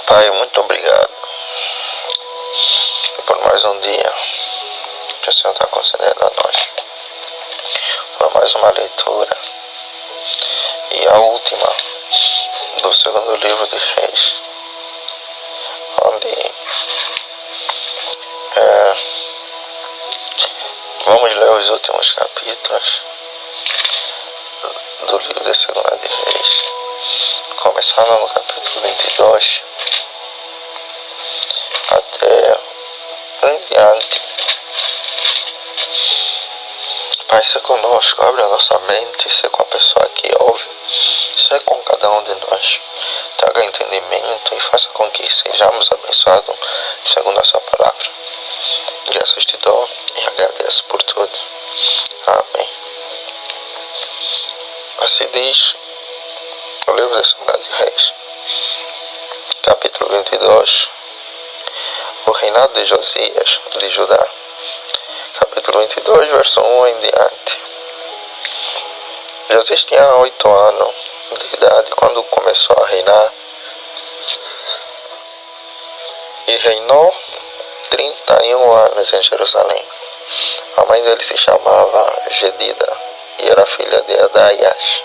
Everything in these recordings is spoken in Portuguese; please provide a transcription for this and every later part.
Pai, muito obrigado por mais um dia que o Senhor está concedendo a nós, por mais uma leitura e a última do segundo livro de Reis, onde vamos ler os últimos capítulos do livro de Segunda de Reis, começando no capítulo 22 até em diante. Pai, ser conosco, abre a nossa mente, ser com a pessoa que ouve, ser com cada um de nós, traga entendimento e faça com que sejamos abençoados segundo a sua palavra. Graças te dou e agradeço por tudo. Amém. Assim diz o livro de Segunda de Reis, capítulo 22, o reinado de Josias de Judá. Capítulo 22, verso 1 em diante. Josias tinha 8 anos de idade quando começou a reinar, e reinou 31 anos em Jerusalém. A mãe dele se chamava Gedida e era filha de Adaias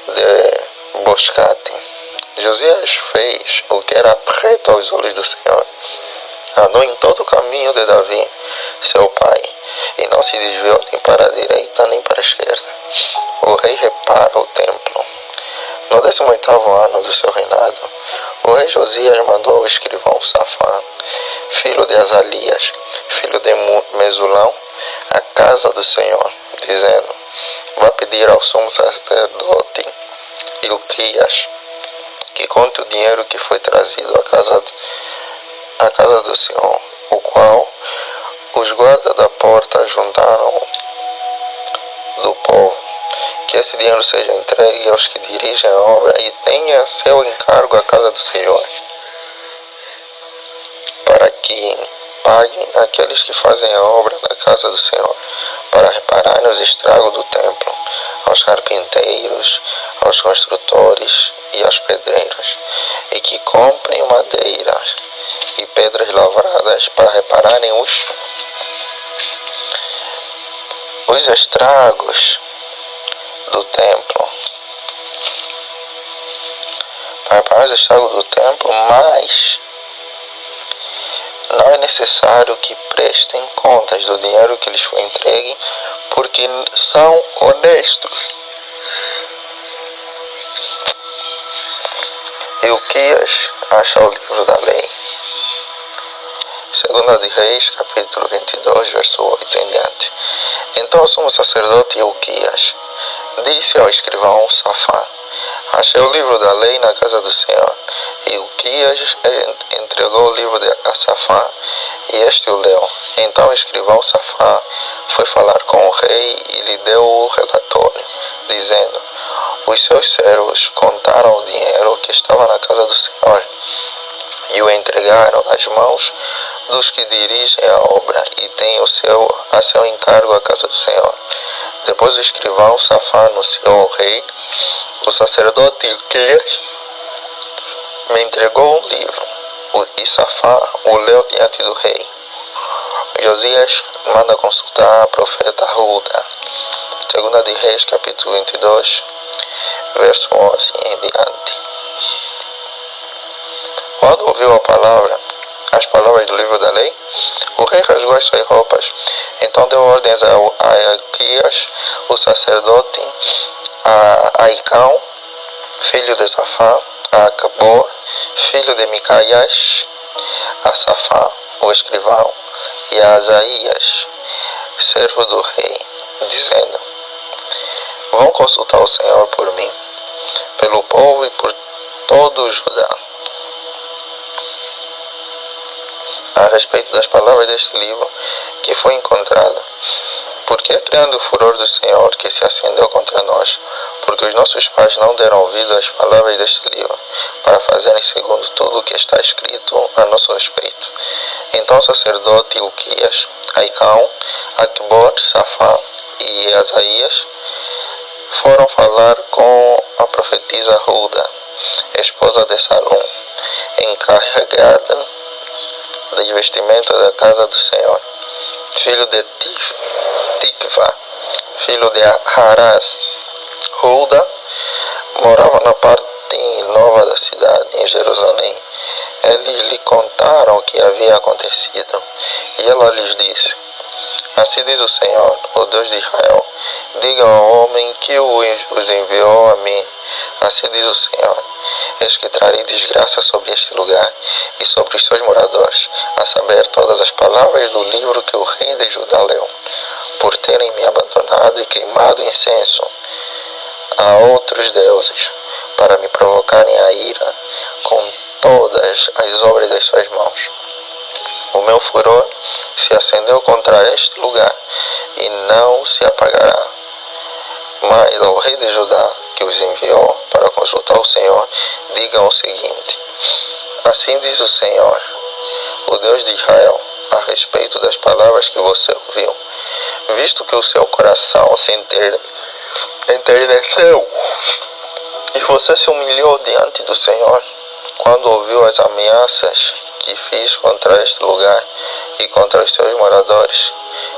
de Boscate. Josias fez o que era reto aos olhos do Senhor. Andou em todo o caminho de Davi, seu pai, e não se desviou nem para a direita nem para a esquerda. O rei repara o templo. No 18º ano do seu reinado, o rei Josias mandou o escrivão Safã, filho de Azalias, filho de Mesulão, à casa do Senhor, dizendo: vá pedir ao sumo sacerdote Hilquias que conte o dinheiro que foi trazido à casa do Senhor, o qual os guardas da porta juntaram do povo, que esse dinheiro seja entregue aos que dirigem a obra e tenha seu encargo a casa do Senhor, para que paguem aqueles que fazem a obra na casa do Senhor, para repararem os estragos do templo, aos carpinteiros, aos construtores e aos pedreiros, e que comprem madeira e pedras lavradas para repararem os estragos do templo. Para reparar os estragos do templo, mas não é necessário que prestem contas do dinheiro que lhes foi entregue, porque são honestos. Hilquias acha o livro da lei. Segunda de Reis, capítulo 22, verso 8 em diante. Então o sumo sacerdote Hilquias disse ao escrivão Safã: achei o livro da lei na casa do Senhor. Hilquias entregou o livro a Safã, e este o leu. Então o escrivão Safã foi falar com o rei e lhe deu o relatório, dizendo: os seus servos contaram o dinheiro que estava na casa do Senhor e o entregaram nas mãos dos que dirigem a obra e têm a seu encargo a casa do Senhor. Depois o escrivão Safã anunciou ao rei: o sacerdote Hilquias me entregou um livro, e Safã o leu diante do rei. Josias manda consultar a profeta Hulda. Segunda de Reis, capítulo 22, verso 11 em diante. Quando ouviu as palavras do livro da lei, o rei rasgou as suas roupas. Então deu ordens a Hilquias, o sacerdote, a Aicão, filho de Safã, a Acbor, filho de Micaias, a Safã, o escrivão, e a Asaías, servo do rei, dizendo: vão consultar o Senhor por mim, pelo povo e por todo o Judá, a respeito das palavras deste livro que foi encontrado. Porque é criando o furor do Senhor que se acendeu contra nós, porque os nossos pais não deram ouvido às palavras deste livro, para fazerem segundo tudo o que está escrito a nosso respeito. Então o sacerdote Hilquias, Aicão, Acbor, Safã e Asaías foram falar com a profetisa Hulda, esposa de Salum, encarregada de vestimenta da casa do Senhor, filho de Tikva, filho de Harás. Hulda morava na parte nova da cidade, em Jerusalém. Eles lhe contaram o que havia acontecido, e ela lhes disse: assim diz o Senhor, o Deus de Israel, diga ao homem que os enviou a mim, assim diz o Senhor, eis que trarei desgraça sobre este lugar e sobre os seus moradores, a saber, todas as palavras do livro que o rei de Judá leu, por terem me abandonado e queimado incenso a outros deuses, para me provocarem a ira com todas as obras das suas mãos. O meu furor se acendeu contra este lugar e não se apagará. Mas ao rei de Judá, que os enviou para consultar o Senhor, digam o seguinte: assim diz o Senhor, o Deus de Israel, a respeito das palavras que você ouviu, visto que o seu coração se enterneceu e você se humilhou diante do Senhor, quando ouviu as ameaças que fiz contra este lugar e contra os seus moradores,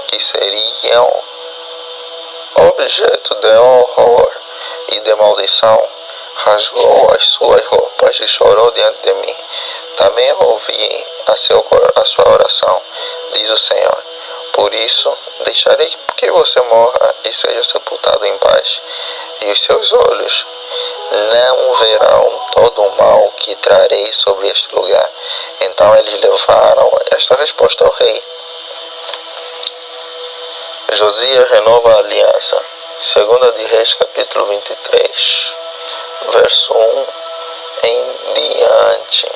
que seriam objeto de horror e de maldição, rasgou as suas roupas e chorou diante de mim. Também ouvi a sua oração, diz o Senhor. Por isso, deixarei que você morra e seja sepultado em paz, e os seus olhos não verão todo o mal que trarei sobre este lugar. Então eles levaram esta resposta ao rei. Josias renova a aliança. 2 de Reis, capítulo 23, verso 1 em diante.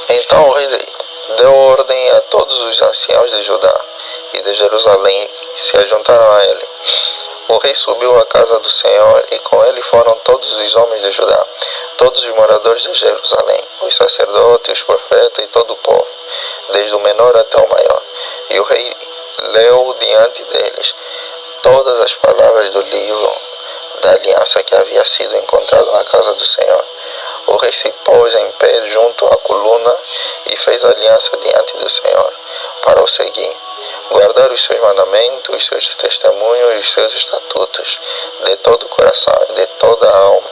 Então o rei deu ordem a todos os anciãos de Judá e de Jerusalém, se ajuntaram a ele. O rei subiu à casa do Senhor, e com ele foram todos os homens de Judá, todos os moradores de Jerusalém, os sacerdotes, os profetas e todo o povo, desde o menor até o maior. E o rei leu diante deles todas as palavras do livro da aliança que havia sido encontrado na casa do Senhor. O rei se pôs em pé junto à coluna e fez aliança diante do Senhor para o seguir: guardar os seus mandamentos, os seus testemunhos e os seus estatutos, de todo o coração e de toda a alma,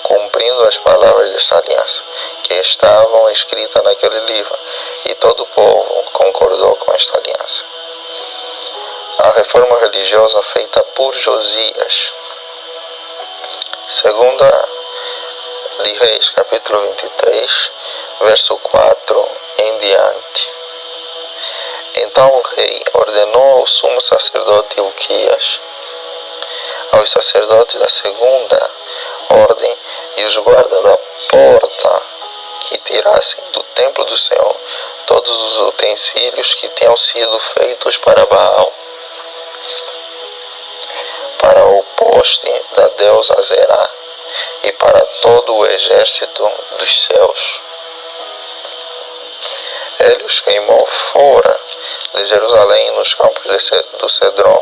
cumprindo as palavras desta aliança, que estavam escritas naquele livro, e todo o povo concordou com esta aliança. A reforma religiosa feita por Josias. 2 de Reis, capítulo 23, verso 4 em diante. Então o rei ordenou ao sumo sacerdote Hilquias, aos sacerdotes da segunda ordem e os guardas da porta que tirassem do templo do Senhor todos os utensílios que tinham sido feitos para Baal, para o poste da deusa Zerá e para todo o exército dos céus. Ele os queimou fora de Jerusalém, nos campos do Cedron,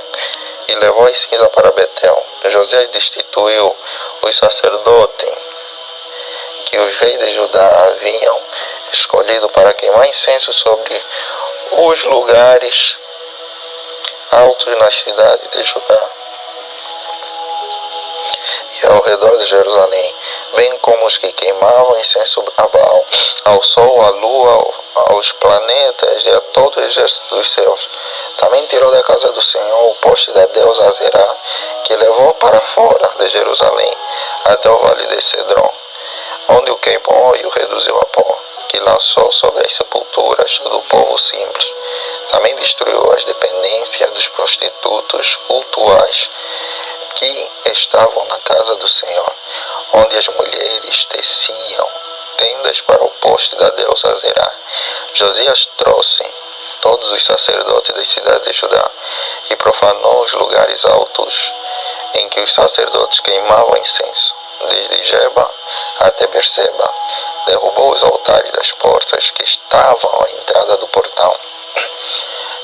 e levou as cinzas para Betel. Josias destituiu os sacerdotes que os reis de Judá haviam escolhido para queimar incenso sobre os lugares altos nas cidades de Judá e ao redor de Jerusalém, bem como os que queimavam incenso a Baal, ao sol, à lua, aos planetas e a todo o exército dos céus. Também tirou da casa do Senhor o poste da deusa Zerá, que levou para fora de Jerusalém, até o vale de Cedron, onde o queimou e o reduziu a pó, que lançou sobre as sepulturas do povo simples. Também destruiu as dependências dos prostitutos cultuais que estavam na casa do Senhor, onde as mulheres teciam tendas para o poste da deusa Zerá. Josias trouxe todos os sacerdotes das cidades de Judá e profanou os lugares altos em que os sacerdotes queimavam incenso, desde Geba até Berseba. Derrubou os altares das portas que estavam à entrada do portão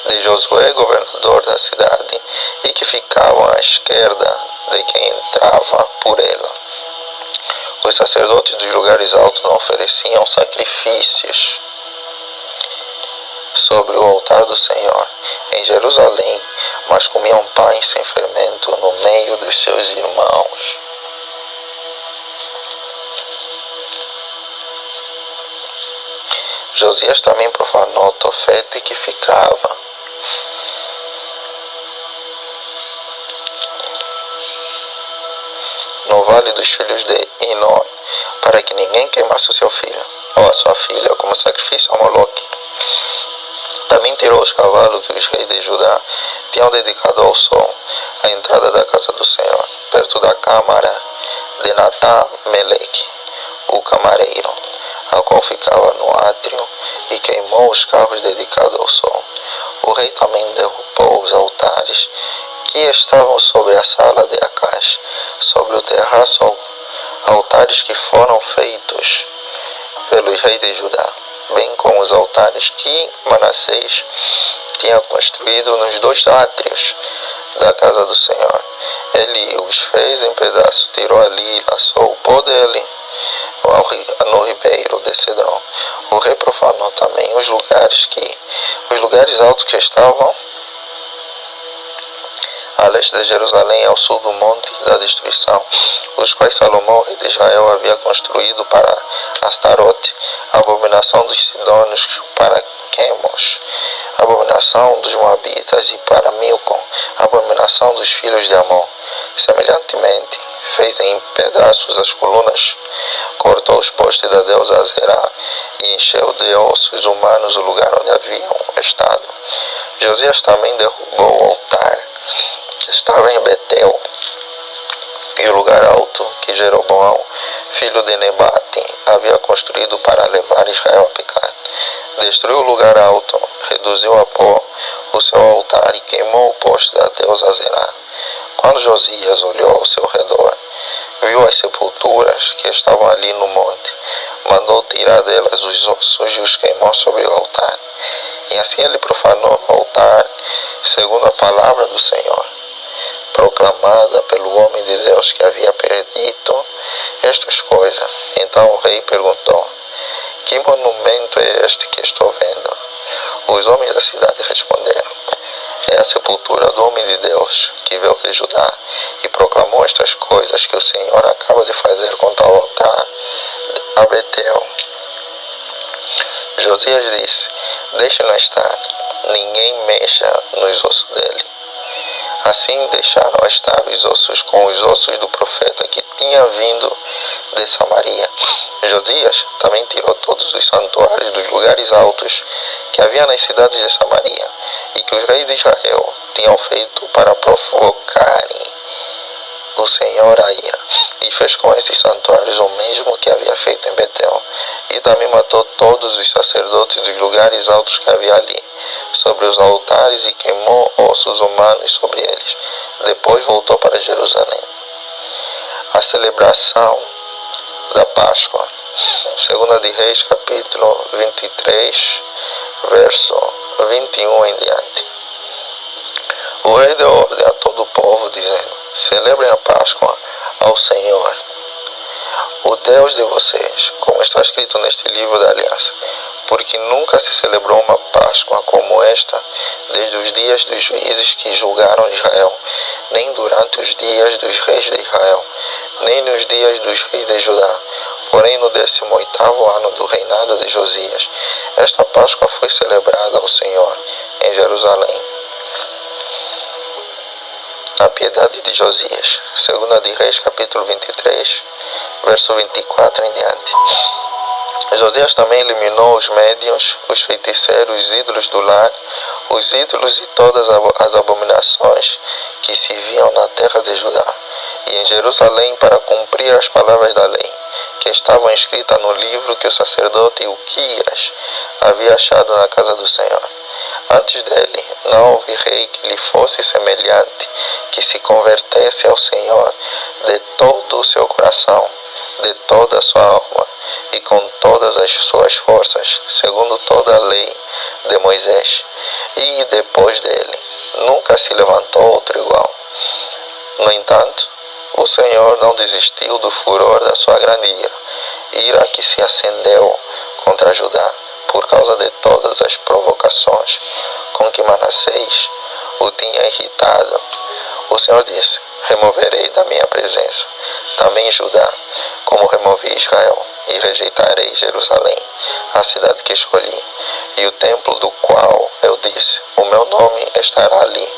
de Josué, governador da cidade, e que ficavam à esquerda de quem entrava por ela. Os sacerdotes dos lugares altos não ofereciam sacrifícios sobre o altar do Senhor em Jerusalém, mas comiam pães sem fermento no meio dos seus irmãos. Josias também profanou Tofete, que ficava no vale dos filhos de Inon, para que ninguém queimasse o seu filho ou a sua filha como sacrifício a Moloque. Também tirou os cavalos que os reis de Judá tinham dedicado ao sol, à entrada da casa do Senhor, perto da câmara de Natã-Meleque, o camareiro, a qual ficava no átrio, e queimou os carros dedicados ao sol. O rei também derrubou os altares que estavam sobre a sala de Acás, sobre o terraço, altares que foram feitos pelos reis de Judá, bem como os altares que Manassés tinha construído nos 2 átrios da casa do Senhor. Ele os fez em pedaços, tirou ali e lançou o pó dele no ribeiro de Cedron. O rei profanou também os lugares altos que estavam a leste de Jerusalém, ao sul do monte da destruição, os quais Salomão, rei de Israel, havia construído para Astarote, a abominação dos sidônios, para Quemos, a abominação dos moabitas, e para Milcom, a abominação dos filhos de Amon. Semelhantemente, fez em pedaços as colunas, cortou os postes da deusa Azerá e encheu de ossos humanos o lugar onde haviam estado. Josias também derrubou o altar que estava em Betel e o lugar alto que Jeroboão, filho de Nebate, havia construído para levar Israel a pecar. Destruiu o lugar alto, reduziu a pó o seu altar e queimou o poste da deusa Azerá. Quando Josias olhou ao seu redor, viu as sepulturas que estavam ali no monte, mandou tirar delas os ossos e os queimou sobre o altar. E assim ele profanou no altar, segundo a palavra do Senhor, proclamada pelo homem de Deus que havia predito estas coisas. Então o rei perguntou: que monumento é este que estou vendo? Os homens da cidade responderam: é a sepultura do homem de Deus que veio de Judá e proclamou estas coisas que o Senhor acaba de fazer contra o altar a Betel. Josias disse: deixe-no estar, ninguém mexa nos ossos dele. Assim deixaram estar os ossos com os ossos do profeta que tinha vindo de Samaria. Josias também tirou todos os santuários dos lugares altos que havia nas cidades de Samaria e que os reis de Israel tinham feito para provocarem o Senhor a ira, e fez com esses santuários o mesmo que havia feito em Betel. E também matou todos os sacerdotes dos lugares altos que havia ali, sobre os altares, e queimou ossos humanos sobre eles. Depois voltou para Jerusalém. A celebração da Páscoa. 2 de Reis, capítulo 23, verso 21 em diante. O rei deu ordem a todo o povo, dizendo: celebrem a Páscoa ao Senhor, o Deus de vocês, como está escrito neste livro da aliança, porque nunca se celebrou uma Páscoa como esta desde os dias dos juízes que julgaram Israel, nem durante os dias dos reis de Israel, nem nos dias dos reis de Judá. Porém, no 18º ano do reinado de Josias, esta Páscoa foi celebrada ao Senhor em Jerusalém. A piedade de Josias. 2 de Reis, capítulo 23, verso 24 em diante. Josias também eliminou os médiuns, os feiticeiros, os ídolos do lar, os ídolos e todas as abominações que se viam na terra de Judá e em Jerusalém, para cumprir as palavras da lei que estavam escritas no livro que o sacerdote Ilquias havia achado na casa do Senhor. Antes dele não houve rei que lhe fosse semelhante, que se convertesse ao Senhor de todo o seu coração, de toda a sua alma e com todas as suas forças, segundo toda a lei de Moisés. E depois dele nunca se levantou outro igual. No entanto, O Senhor não desistiu do furor da sua grande ira que se acendeu contra Judá, por causa de todas as provocações com que Manassés o tinha irritado. O Senhor disse: removerei da minha presença também Judá, como removi Israel, e rejeitarei Jerusalém, a cidade que escolhi, e o templo do qual eu disse: o meu nome estará ali.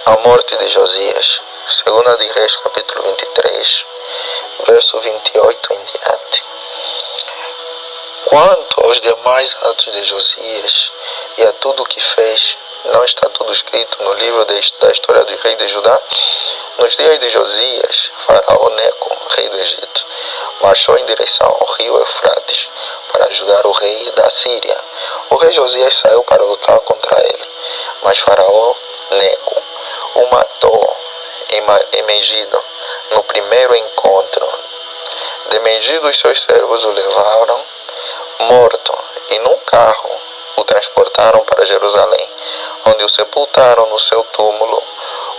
A morte de Josias, 2 de Reis, capítulo 23, verso 28 em diante. Quanto aos demais atos de Josias e a tudo o que fez, não está tudo escrito no livro da história dos reis de Judá? Nos dias de Josias, Faraó Neco, rei do Egito, marchou em direção ao rio Eufrates para ajudar o rei da Síria. O rei Josias saiu para lutar contra ele, mas Faraó Neco o matou em Megido, no primeiro encontro. De Megido, os seus servos o levaram morto e num carro o transportaram para Jerusalém, onde o sepultaram no seu túmulo.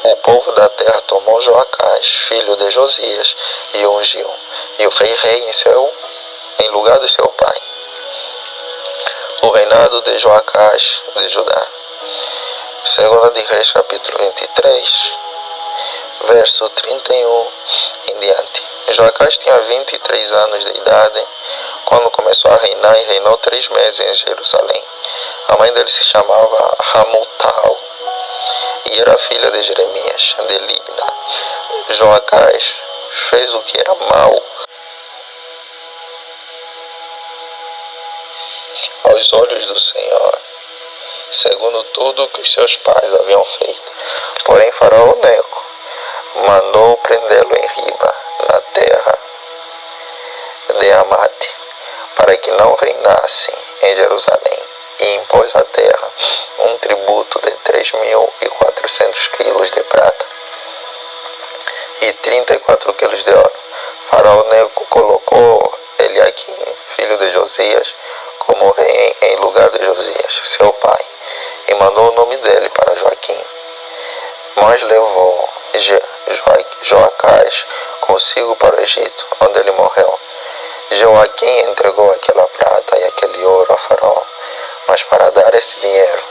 O povo da terra tomou Joacás, filho de Josias, e o ungiu, e o fez rei em lugar de seu pai. O reinado de Joacás de Judá. 2 de Reis, capítulo 23, verso 31 em diante. Joacás tinha 23 anos de idade quando começou a reinar, e reinou 3 meses em Jerusalém. A mãe dele se chamava Hamutal e era filha de Jeremias, de Libna. Joacás fez o que era mau aos olhos do Senhor, segundo tudo que os seus pais haviam feito. Porém, Faraó Neco mandou prendê-lo em Riba, na terra de Amate, para que não reinasse em Jerusalém, e impôs à terra um tributo de 3.400 quilos de prata e 34 quilos de ouro. Faraó Neco colocou Eliaquim, filho de Josias, como rei em lugar de Josias, seu pai, e mandou o nome dele para Joaquim. Mas levou Joacás consigo para o Egito, onde ele morreu. Joaquim entregou aquela prata e aquele ouro a Faraó, mas para dar esse dinheiro,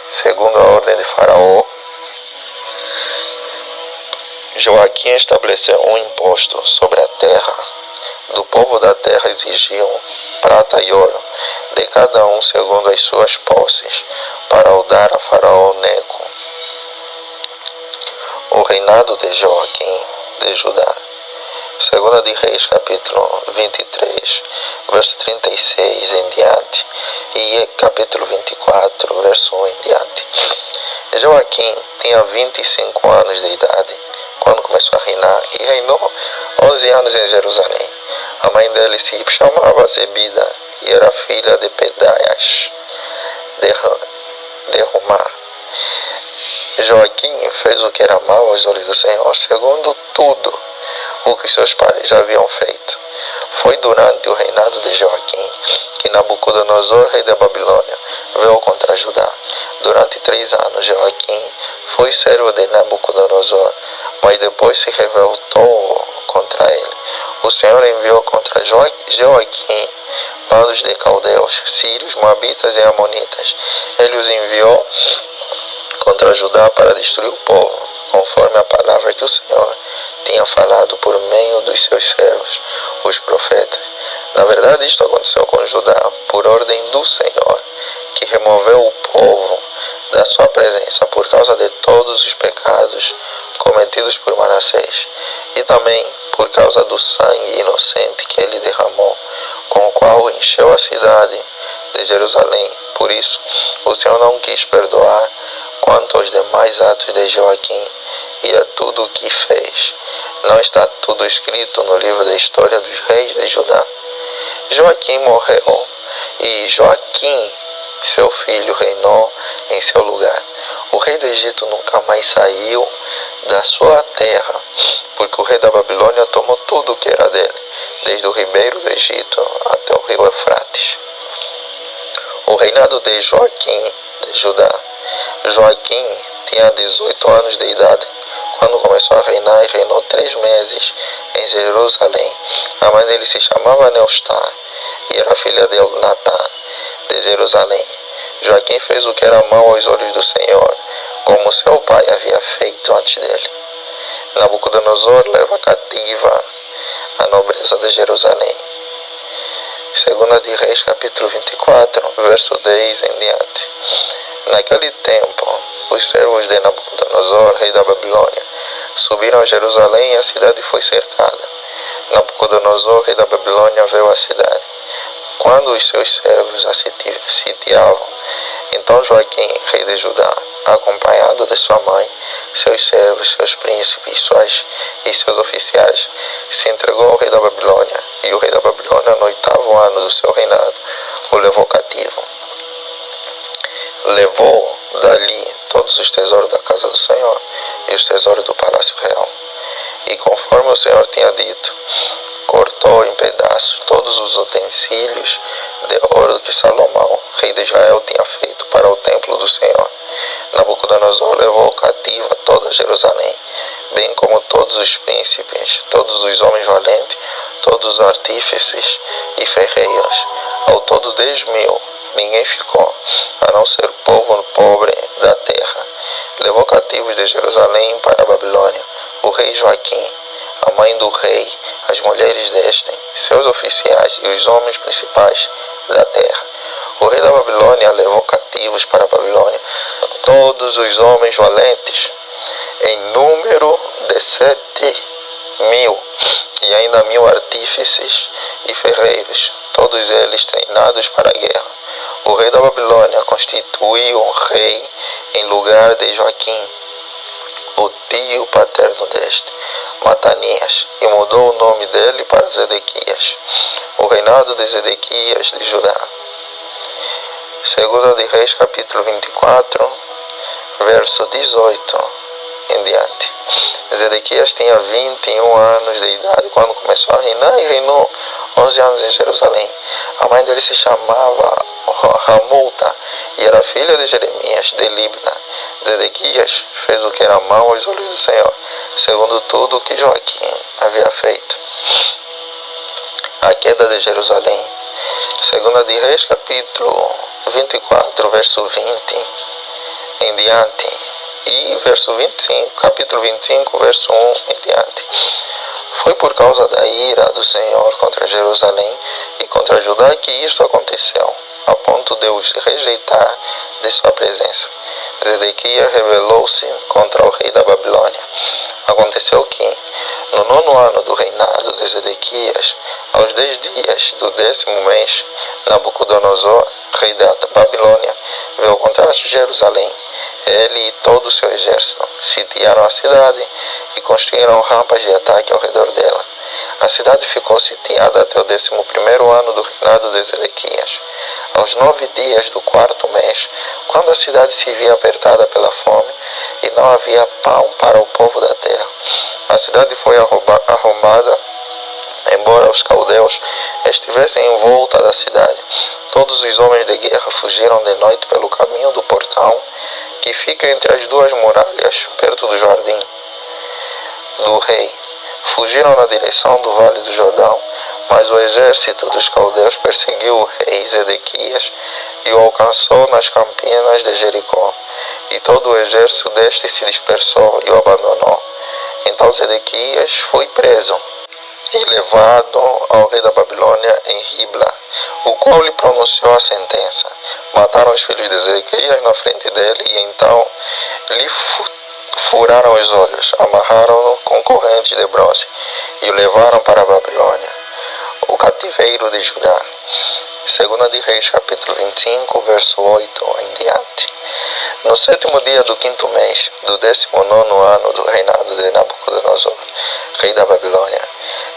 segundo a ordem de Faraó, Joaquim estabeleceu um imposto sobre a terra. Do povo da terra exigiam prata e ouro, de cada um segundo as suas posses, para o dar a Faraó Neco. O reinado de Joaquim de Judá. 2 de Reis, capítulo 23, verso 36 em diante, e capítulo 24, verso 1 em diante. Joaquim tinha 25 anos de idade quando começou a reinar, e reinou 11 anos em Jerusalém. A mãe dele se chamava Zebida e era filha de Pedaias de Rumá. Joaquim fez o que era mau aos olhos do Senhor, segundo tudo o que seus pais haviam feito. Foi durante o reinado de Joaquim que Nabucodonosor, rei da Babilônia, veio contra Judá. Durante 3 anos, Joaquim foi servo de Nabucodonosor, mas depois se revoltou contra ele. O Senhor enviou contra Joaquim bandos de caldeus, sírios, moabitas e amonitas. Ele os enviou contra Judá para destruir o povo, conforme a palavra que o Senhor tinha falado por meio dos seus servos, os profetas. Na verdade, isto aconteceu com Judá por ordem do Senhor, que removeu o povo da sua presença por causa de todos os pecados cometidos por Manassés, e também por causa do sangue inocente que ele derramou, com o qual encheu a cidade de Jerusalém. Por isso, o Senhor não quis perdoar quanto aos demais atos de Joaquim e a tudo o que fez. Não está tudo escrito no livro da história dos reis de Judá? Joaquim morreu, e Joaquim, seu filho, reinou em seu lugar. O rei do Egito nunca mais saiu da sua terra, porque o rei da Babilônia tomou tudo o que era dele, desde o ribeiro do Egito até o rio Eufrates. O reinado de Joaquim de Judá. Joaquim tinha 18 anos de idade quando começou a reinar e reinou 3 meses em Jerusalém. A mãe dele se chamava Neustá e era filha de Elnatã, de Jerusalém. Joaquim fez o que era mau aos olhos do Senhor, como seu pai havia feito antes dele. Nabucodonosor leva cativa a nobreza de Jerusalém. Segunda de Reis, capítulo 24, verso 10 em diante. Naquele tempo, os servos de Nabucodonosor, rei da Babilônia, subiram a Jerusalém e a cidade foi cercada. Nabucodonosor, rei da Babilônia, veio à cidade. Quando os seus servos a sitiavam, então Joaquim, rei de Judá, acompanhado de sua mãe, seus servos, seus príncipes e seus oficiais, se entregou ao rei da Babilônia, e o rei da Babilônia, no 8º ano do seu reinado, o levou cativo. Levou dali todos os tesouros da casa do Senhor e os tesouros do palácio real. E conforme o Senhor tinha dito, cortou em pedaços todos os utensílios de ouro que Salomão, rei de Israel, tinha feito para o templo do Senhor. Nabucodonosor levou cativa toda Jerusalém, bem como todos os príncipes, todos os homens valentes, todos os artífices e ferreiros, ao todo 10.000. Ninguém ficou, a não ser povo pobre da terra. Levou cativos de Jerusalém para a Babilônia o rei Joaquim, a mãe do rei, as mulheres deste, seus oficiais e os homens principais da terra. O rei da Babilônia levou cativos para a Babilônia todos os homens valentes, em número de 7.000, e ainda 1.000 artífices e ferreiros, todos eles treinados para a guerra. O rei da Babilônia constituiu um rei em lugar de Joaquim, o tio paterno deste, Matanias, e mudou o nome dele para Zedequias. O reinado de Zedequias de Judá. Segunda de Reis, capítulo 24, verso 18 em diante. Zedequias tinha 21 anos de idade quando começou a reinar e reinou 11 anos em Jerusalém. A mãe dele se chamava Hamulta e era filha de Jeremias de Libna. Zedequias fez o que era mau aos olhos do Senhor, segundo tudo o que Joaquim havia feito. A queda de Jerusalém. Segunda de Reis, capítulo 24, verso 20 em diante, e verso 25, capítulo 25, verso 1 em diante. Foi por causa da ira do Senhor contra Jerusalém e contra Judá que isto aconteceu, a ponto de os rejeitar de sua presença. Zedequias rebelou-se contra o rei da Babilônia. Aconteceu que, no 9º ano do reinado de Zedequias, aos 10 dias do 10º mês, Nabucodonosor, rei da Babilônia, veio contra Jerusalém. Ele e todo o seu exército sitiaram a cidade e construíram rampas de ataque ao redor dela. A cidade ficou sitiada até o 11º ano do reinado de Zedequias. Aos 9 dias do 4º mês, quando a cidade se via apertada pela fome e não havia pão para o povo da terra, a cidade foi arrombada, embora os caldeus estivessem em volta da cidade. Todos os homens de guerra fugiram de noite pelo caminho do portão que fica entre as duas muralhas, perto do jardim do rei. Fugiram na direção do vale do Jordão, mas o exército dos caldeus perseguiu o rei Zedequias e o alcançou nas campinas de Jericó. E todo o exército deste se dispersou e o abandonou. Então Zedequias foi preso e levado ao rei da Babilônia em Ribla, o qual lhe pronunciou a sentença. Mataram os filhos de Zedequias na frente dele e então lhe furaram os olhos, amarraram-no com correntes de bronze e o levaram para a Babilônia, o cativeiro de Judá. Segunda de Reis, capítulo 25, verso 8 em diante. No 7º dia do 5º mês, do 19º ano do reinado de Nabucodonosor, rei da Babilônia,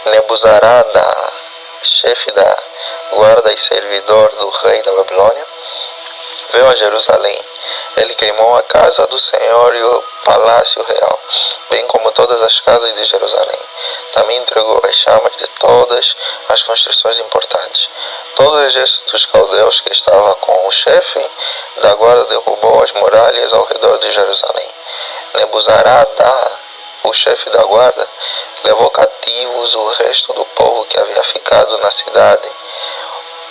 Nebuzaradan, chefe da guarda e servidor do rei da Babilônia, veio a Jerusalém. Ele queimou a casa do Senhor e o palácio real, bem como todas as casas de Jerusalém. Também entregou as chamas de todas as construções importantes. Todo o exército dos caldeus que estava com o chefe da guarda derrubou as muralhas ao redor de Jerusalém. Nebuzaradá, o chefe da guarda, levou cativos o resto do povo que havia ficado na cidade,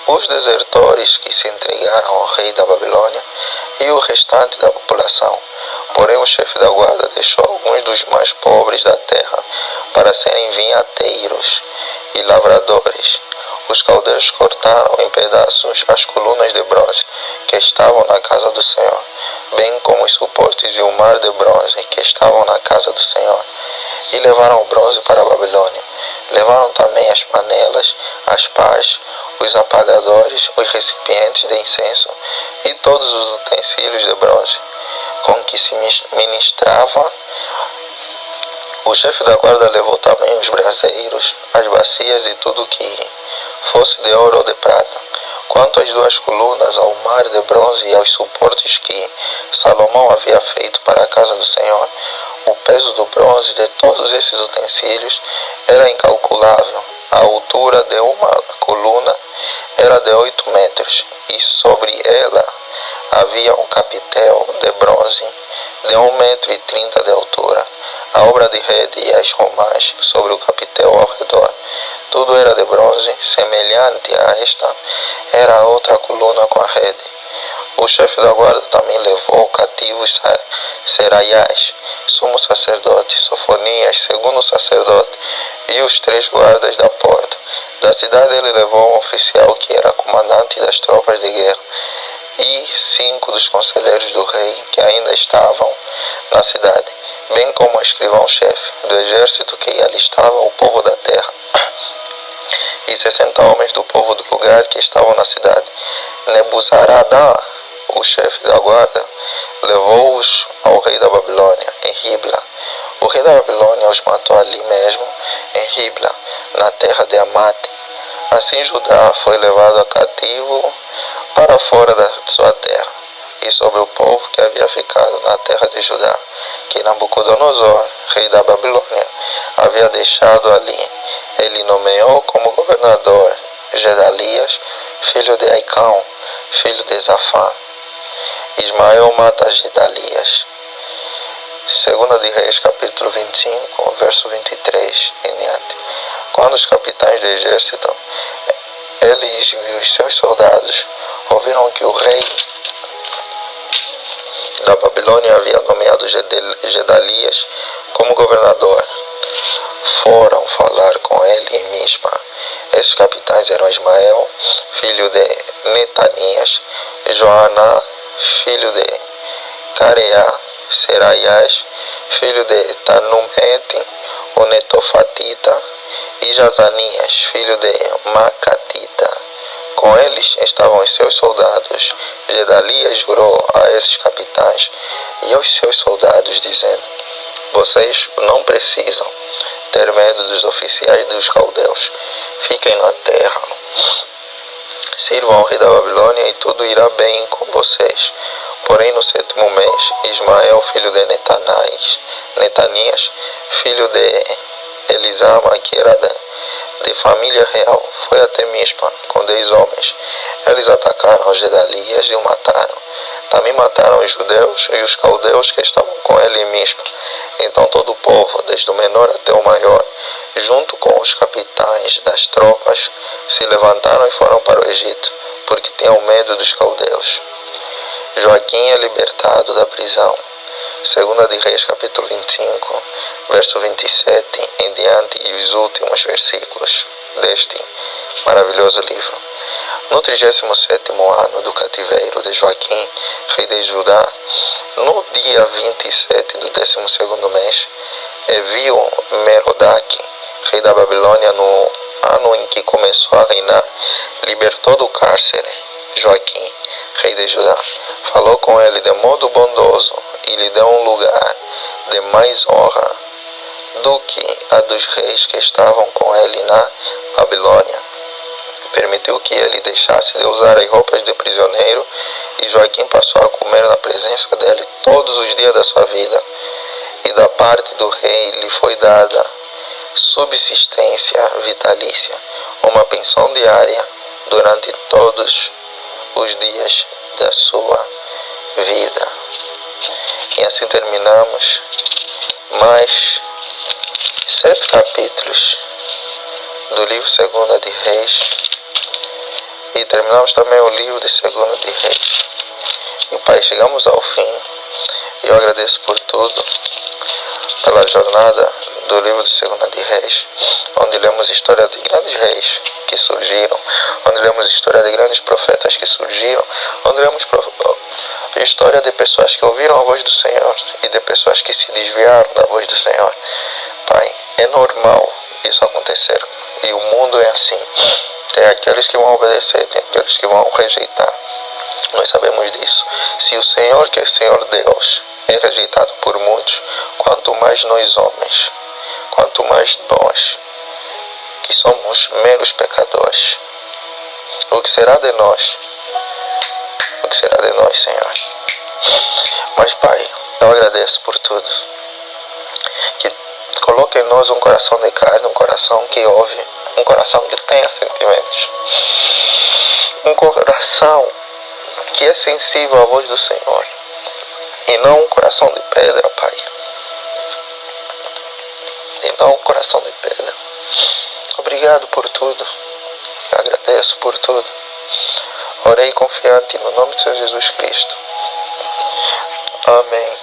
os desertores que se entregaram ao rei da Babilônia e o restante da população. Porém, o chefe da guarda deixou alguns dos mais pobres da terra para serem vinhateiros e lavradores. Os caldeus cortaram em pedaços as colunas de bronze que estavam na casa do Senhor, bem como os suportes e o mar de bronze que estavam na casa do Senhor, e levaram o bronze para a Babilônia. Levaram também as panelas, as pás, os apagadores, os recipientes de incenso e todos os utensílios de bronze com que se ministrava. O chefe da guarda levou também os braseiros, as bacias e tudo que fosse de ouro ou de prata. Quanto às duas colunas, ao mar de bronze e aos suportes que Salomão havia feito para a casa do Senhor, o peso do bronze de todos esses utensílios era incalculável. A altura de uma coluna era de 8 metros, e sobre ela havia um capitel de bronze de 1,30 m de altura. A obra de rede e as romãs sobre o capitel ao redor, tudo era de bronze. Semelhante a esta era a outra coluna com a rede. O chefe da guarda também levou cativos Seraias, sumo sacerdote, Sofonias, segundo sacerdote, e os 3 guardas da porta. Da cidade ele levou um oficial que era comandante das tropas de guerra, e 5 dos conselheiros do rei que ainda estavam na cidade, bem como o escrivão-chefe do exército que alistava o povo da terra, e 60 homens do povo do lugar que estavam na cidade. Nebuzaradá, o chefe da guarda, levou-os ao rei da Babilônia, em Ribla. O rei da Babilônia os matou ali mesmo, em Ribla, na terra de Amate. Assim Judá foi levado a cativo para fora da sua terra, e sobre o povo que havia ficado na terra de Judá, que Nabucodonosor, rei da Babilônia, havia deixado ali. Ele nomeou como governador Gedalias, filho de Aicão, filho de Zafã. Ismael mata Gedalias. Segunda de Reis, capítulo 25, verso 23 em diante. Quando os capitães do exército, eles e os seus soldados, ouviram que o rei da Babilônia havia nomeado Gedalias como governador, foram falar com ele em Mispa. Esses capitães eram Ismael, filho de Netanias, Joaná, filho de Careá, Seraias, filho de Tanumete, o Netofatita, e Jazanias, filho de Macatita. Com eles estavam os seus soldados. Gedalias jurou a esses capitães e aos seus soldados, dizendo: vocês não precisam ter medo dos oficiais dos caldeus. Fiquem na terra, sirvam ao rei da Babilônia e tudo irá bem com vocês. Porém, no 7º mês, Ismael, filho de Netanias, filho de Elisama, que era de família real, foi até Mispa com 10 homens. Eles atacaram Gedalias e o mataram. Também mataram os judeus e os caldeus que estavam com ele em Mispa. Então todo o povo, desde o menor até o maior, junto com os capitães das tropas, se levantaram e foram para o Egito, porque tinham medo dos caldeus. Joaquim é libertado da prisão. Segunda de Reis, capítulo 25, verso 27 em diante, e os últimos versículos deste maravilhoso livro. No 37º ano do cativeiro de Joaquim, rei de Judá, no dia 27 do 12º mês, Evil Merodach, rei da Babilônia, no ano em que começou a reinar, libertou do cárcere Joaquim, rei de Judá. Falou com ele de modo bondoso e lhe deu um lugar de mais honra do que a dos reis que estavam com ele na Babilônia. Permitiu que ele deixasse de usar as roupas de prisioneiro, e Joaquim passou a comer na presença dele todos os dias da sua vida. E da parte do rei lhe foi dada subsistência vitalícia, uma pensão diária durante todos os dias da sua vida. E assim terminamos mais 7 capítulos do livro 2 de Reis. E terminamos também o livro de 2 de Reis. E Pai, chegamos ao fim. E eu agradeço por tudo, pela jornada do livro de 2 de Reis, onde lemos história de grandes reis que surgiram, onde lemos história de grandes profetas que surgiram, onde lemos história de pessoas que ouviram a voz do Senhor e de pessoas que se desviaram da voz do Senhor. Pai, é normal isso acontecer, e o mundo é assim. Tem aqueles que vão obedecer, tem aqueles que vão rejeitar. Nós sabemos disso. Se o Senhor, que é Senhor Deus, é rejeitado por muitos, quanto mais nós homens, quanto mais nós, que somos meros pecadores. O que será de nós? O que será de nós, Senhor? Mas, Pai, eu agradeço por tudo. Que coloque em nós um coração de carne, um coração que ouve, um coração que tenha sentimentos, um coração que é sensível à voz do Senhor, e não um coração de pedra, Pai. E não um coração de pedra. Obrigado por tudo. Agradeço por tudo. Orei confiante no nome de Senhor Jesus Cristo. Amém.